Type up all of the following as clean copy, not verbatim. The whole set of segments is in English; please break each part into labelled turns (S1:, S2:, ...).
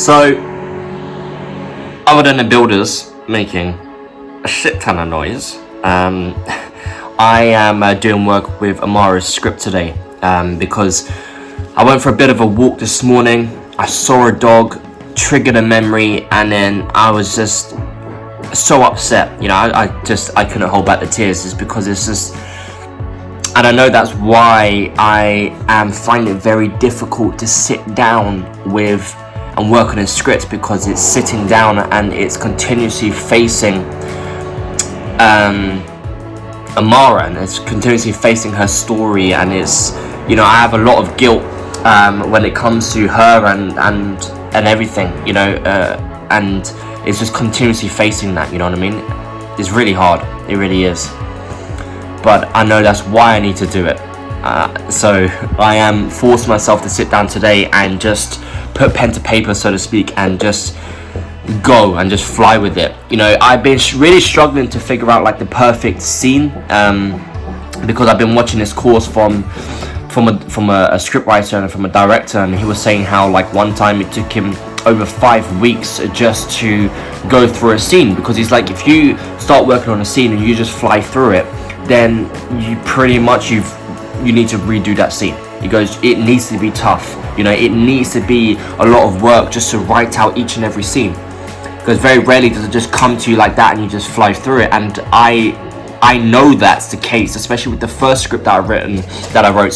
S1: So, other than the builders making a shit ton of noise, I am doing work with Amara's script today because I went for a bit of a walk this morning. I saw a dog, triggered a memory, and then I was just so upset. You know, I couldn't hold back the tears, just because it's just. And I know that's why I am finding it very difficult to sit down with and work on a script, because it's sitting down and it's continuously facing Amara, and it's continuously facing her story, and it's, you know, I have a lot of guilt when it comes to her and everything, you know, and it's just continuously facing that, you know what I mean? It's really hard, it really is. But I know that's why I need to do it. So I am forcing myself to sit down today and just put pen to paper, so to speak, and just go and just fly with it. You know, I've been really struggling to figure out like the perfect scene, because I've been watching this course from a script writer and from a director, and he was saying how like one time it took him over 5 weeks just to go through a scene, because he's like, if you start working on a scene and you just fly through it, then you pretty much you need to redo that scene. He goes, it needs to be tough, you know, it needs to be a lot of work just to write out each and every scene, because very rarely does it just come to you like that and you just fly through it. And I know that's the case, especially with the first script that I wrote,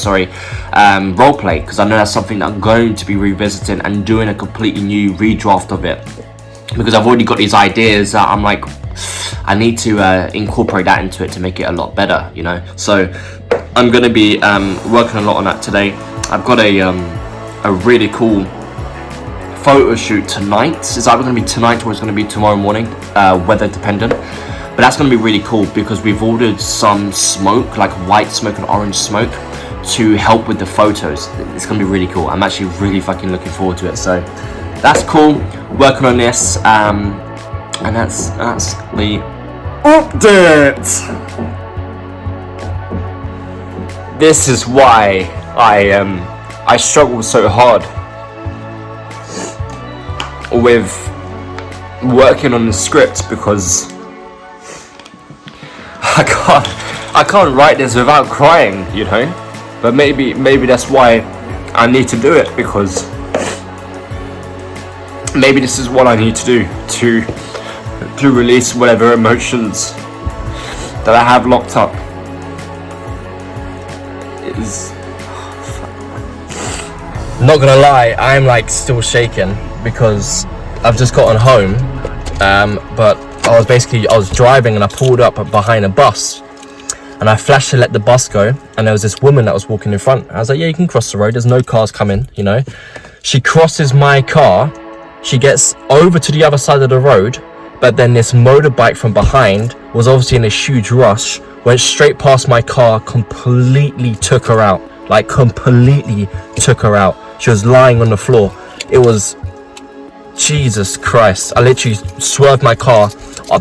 S1: roleplay, because I know that's something that I'm going to be revisiting and doing a completely new redraft of it, because I've already got these ideas that I'm like, I need to incorporate that into it to make it a lot better, you know. So I'm going to be working a lot on that today. I've got a really cool photo shoot tonight. It's either going to be tonight or it's going to be tomorrow morning, weather dependent. But that's going to be really cool, because we've ordered some smoke, like white smoke and orange smoke, to help with the photos. It's going to be really cool. I'm actually really fucking looking forward to it. So that's cool. Working on this. And that's the update. This is why I struggle so hard with working on the script, because I can't write this without crying, you know. But maybe that's why I need to do it, because maybe this is what I need to do to release whatever emotions that I have locked up. Not gonna lie, I'm like still shaking, because I've just gotten home, but I was driving and I pulled up behind a bus, and I flashed to let the bus go, and there was this woman that was walking in front. I was like, yeah, you can cross the road, there's no cars coming, you know. She crosses my car, she gets over to the other side of the road, but then this motorbike from behind was obviously in a huge rush, went straight past my car, completely took her out. Like, completely took her out. She was lying on the floor. It was, Jesus Christ. I literally swerved my car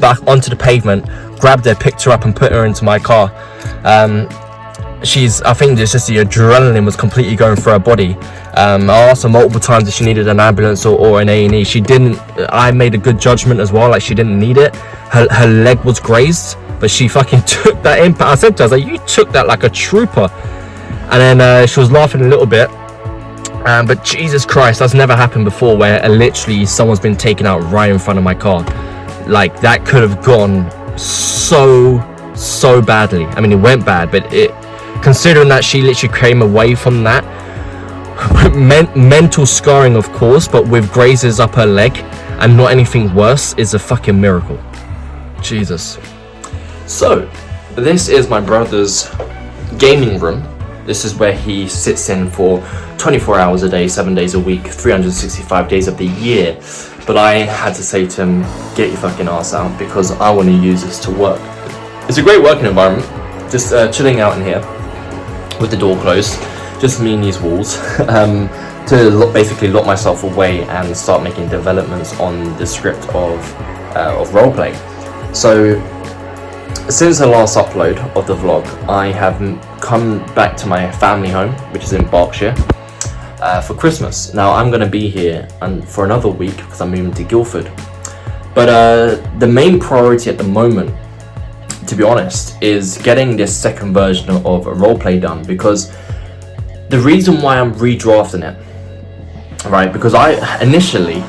S1: back onto the pavement, grabbed her, picked her up and put her into my car. I think it's just the adrenaline was completely going through her body. I asked her multiple times if she needed an ambulance or an A&E. She didn't. I made a good judgment as well, like she didn't need it. Her leg was grazed, but she fucking took that impact. I said to her, I was like, you took that like a trooper. And then she was laughing a little bit. But Jesus Christ, that's never happened before, where literally someone's been taken out right in front of my car. Like, that could have gone so badly. I mean, it went bad, but considering that she literally came away from that, mental scarring of course, but with grazes up her leg and not anything worse, is a fucking miracle. Jesus. So, this is my brother's gaming room. This is where he sits in for 24 hours a day, 7 days a week, 365 days of the year. But I had to say to him, get your fucking ass out, because I want to use this to work. It's a great working environment, just chilling out in here with the door closed, just me and these walls, to basically lock myself away and start making developments on the script of roleplay. So since the last upload of the vlog, I have come back to my family home, which is in Berkshire. for Christmas. Now I'm going to be here for another week because I'm moving to Guildford. But the main priority at the moment, to be honest, is getting this second version of roleplay done, because the reason why I'm redrafting it, right, because I initially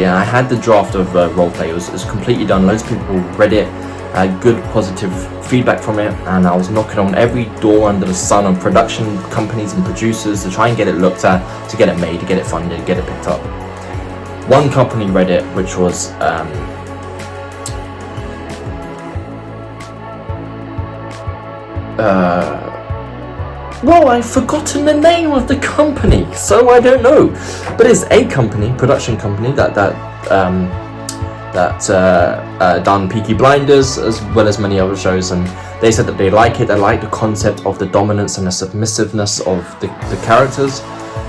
S1: I had the draft of roleplay. It was completely done. Loads of people read it, had good positive feedback from it, and I was knocking on every door under the sun of production companies and producers to try and get it looked at, to get it made, to get it funded, get it picked up. One company read it, which was well, I've forgotten the name of the company, so I don't know. But it's a company, production company that done Peaky Blinders as well as many other shows, and they said that they like it. They like the concept of the dominance and the submissiveness of the characters,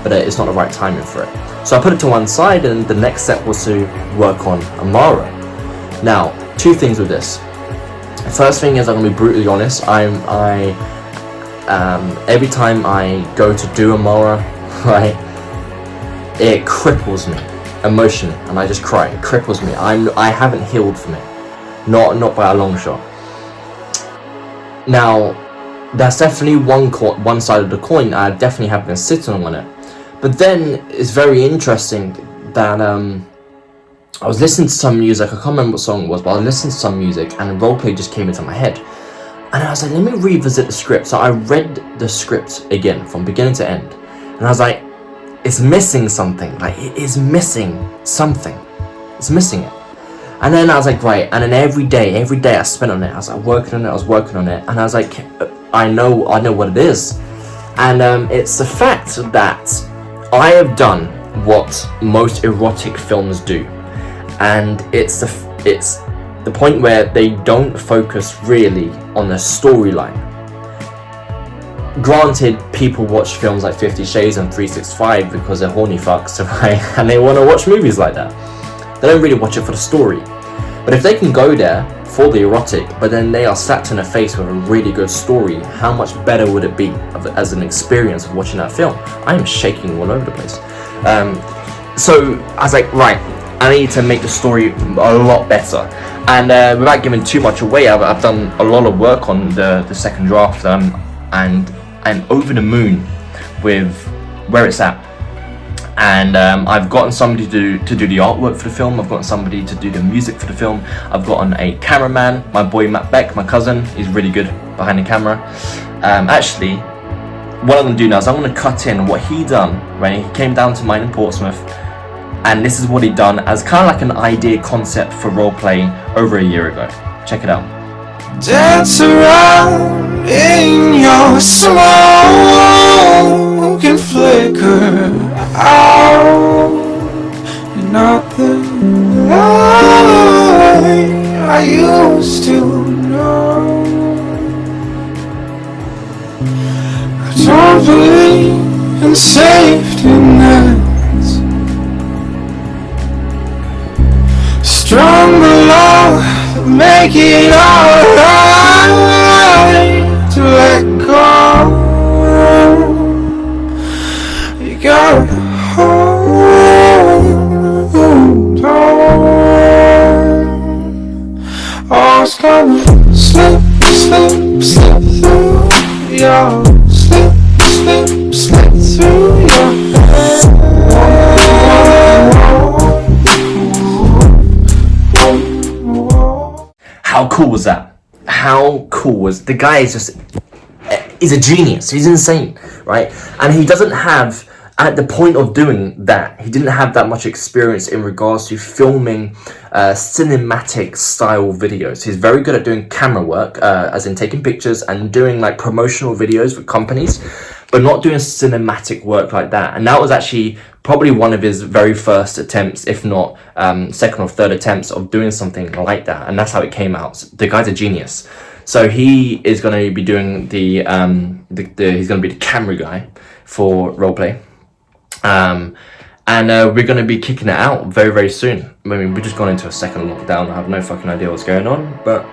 S1: but it's not the right timing for it. So I put it to one side, and the next step was to work on Amara. Now, two things with this. The first thing is, I'm gonna be brutally honest. Every time I go to do Amara, right, it cripples me emotionally, and I just cry. It cripples me. I haven't healed from it, not by a long shot. Now, that's definitely one side of the coin. I definitely have been sitting on it. But then it's very interesting that I was listening to some music. I can't remember what song it was, but I was listening to some music, and roleplay just came into my head. And I was like, let me revisit the script. So I read the script again from beginning to end, and I was like, it's missing something. Like, it is missing something. It's missing it. And then I was like, right. And then every day I spent on it. I was like working on it, and I was like, I know what it is. And it's the fact that I have done what most erotic films do, and it's the point where they don't focus really on the storyline. Granted, people watch films like 50 Shades and 365 because they're horny fucks, right? And they want to watch movies like that. They don't really watch it for the story. But if they can go there for the erotic, but then they are slapped in the face with a really good story, how much better would it be as an experience of watching that film? I am shaking all over the place. So I was like, right, I need to make the story a lot better. And without giving too much away, I've done a lot of work on the second draft, and I'm over the moon with where it's at. And I've gotten somebody to do the artwork for the film. I've gotten somebody to do the music for the film. I've gotten a cameraman, my boy Matt Beck, my cousin. He's really good behind the camera. Actually, what I'm going to do now is I'm going to cut in what he done when he came down to mine in Portsmouth. And this is what he done as kind of like an idea concept for roleplay over a year ago. Check it out.
S2: Dance around in your smoke and flicker out. You're not the light I used to know. I don't believe in safety nets. Stronger love, make it alright to let go. You gotta hold on. Oh, it's gonna slip through your slip through your head.
S1: How cool was that? How cool was the guy? He's a genius. He's insane, right? And he doesn't have, at the point of doing that, he didn't have that much experience in regards to filming cinematic style videos. He's very good at doing camera work, as in taking pictures and doing like promotional videos for companies, but not doing cinematic work like that. And that was actually probably one of his very first attempts, if not second or third attempts of doing something like that. And that's how it came out. The guy's a genius. So he is going to be doing he's going to be the camera guy for roleplay. And we're going to be kicking it out very, very soon. I mean, we've just gone into a second lockdown. I have no fucking idea what's going on, but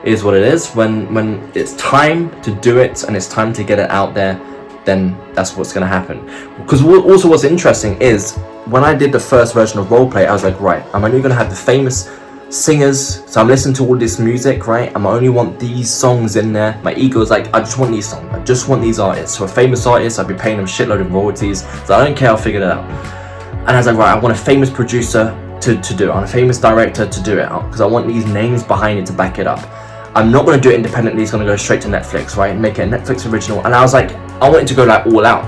S1: it is what it is. When it's time to do it and it's time to get it out there, then that's what's going to happen. Because also what's interesting is when I did the first version of roleplay, I was like, right, I'm only going to have the famous singers, so I'm listening to all this music, right? I only want these songs in there. My ego is like, I just want these songs, I just want these artists. So a famous artist, I'd be paying them shitload of royalties, so I don't care, I'll figure it out. And I was like, right, I want a famous producer to do it, I want a famous director to do it out, because I want these names behind it to back it up. I'm not going to do it independently, it's going to go straight to Netflix, right? Make it a Netflix original. And I was like, I want it to go like all out.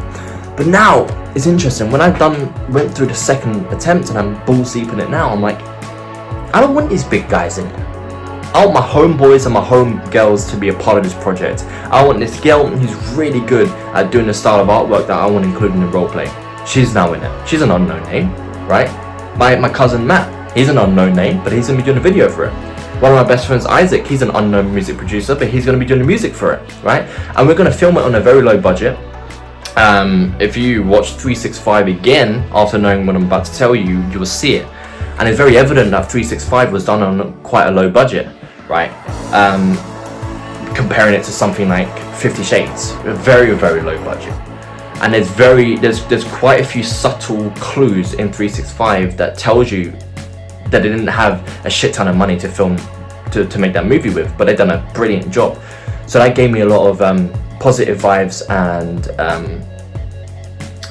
S1: But now, it's interesting, when I went through the second attempt and I'm balls deep in it now, I'm like, I don't want these big guys in it. I want my homeboys and my homegirls to be a part of this project. I want this girl who's really good at doing the style of artwork that I want to include in the roleplay. She's now in it. She's an unknown name, right? My cousin Matt, he's an unknown name, but he's going to be doing a video for it. One of my best friends, Isaac, he's an unknown music producer, but he's going to be doing the music for it, right? And we're going to film it on a very low budget. If you watch 365 again, after knowing what I'm about to tell you, you will see it. And it's very evident that 365 was done on quite a low budget, right? Comparing it to something like 50 Shades, a very, very low budget. And there's quite a few subtle clues in 365 that tells you that they didn't have a shit ton of money to film, to make that movie with, but they've done a brilliant job. So that gave me a lot of positive vibes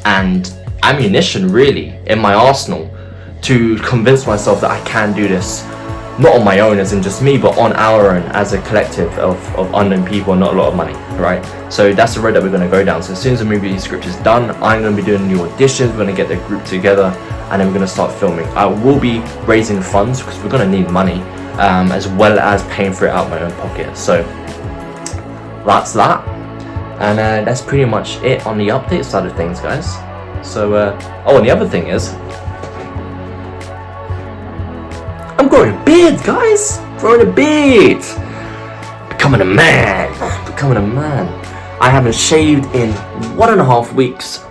S1: and ammunition, really, in my arsenal to convince myself that I can do this, not on my own as in just me, but on our own as a collective of unknown people and not a lot of money, right? So that's the road that we're going to go down. So as soon as the movie script is done, I'm going to be doing new auditions, we're going to get the group together, and then we're going to start filming. I will be raising funds because we're going to need money, as well as paying for it out of my own pocket. So that's that, and that's pretty much it on the update side of things, guys. So oh, and the other thing is, I'm growing a beard, guys. Growing a beard. Becoming a man. I haven't shaved in 1.5 weeks.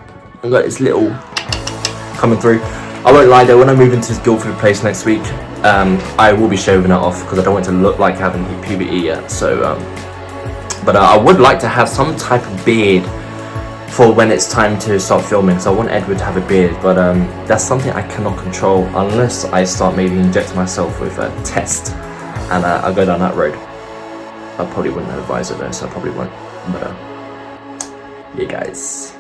S1: I've got this little coming through. I won't lie though, when I move into this Guildford place next week, I will be shaving it off because I don't want it to look like I haven't hit puberty yet. So, but I would like to have some type of beard for when it's time to start filming. So I want Edward to have a beard, but that's something I cannot control unless I start maybe injecting myself with a test, and I'll go down that road. I probably wouldn't advise it though, so I probably won't. But yeah, guys.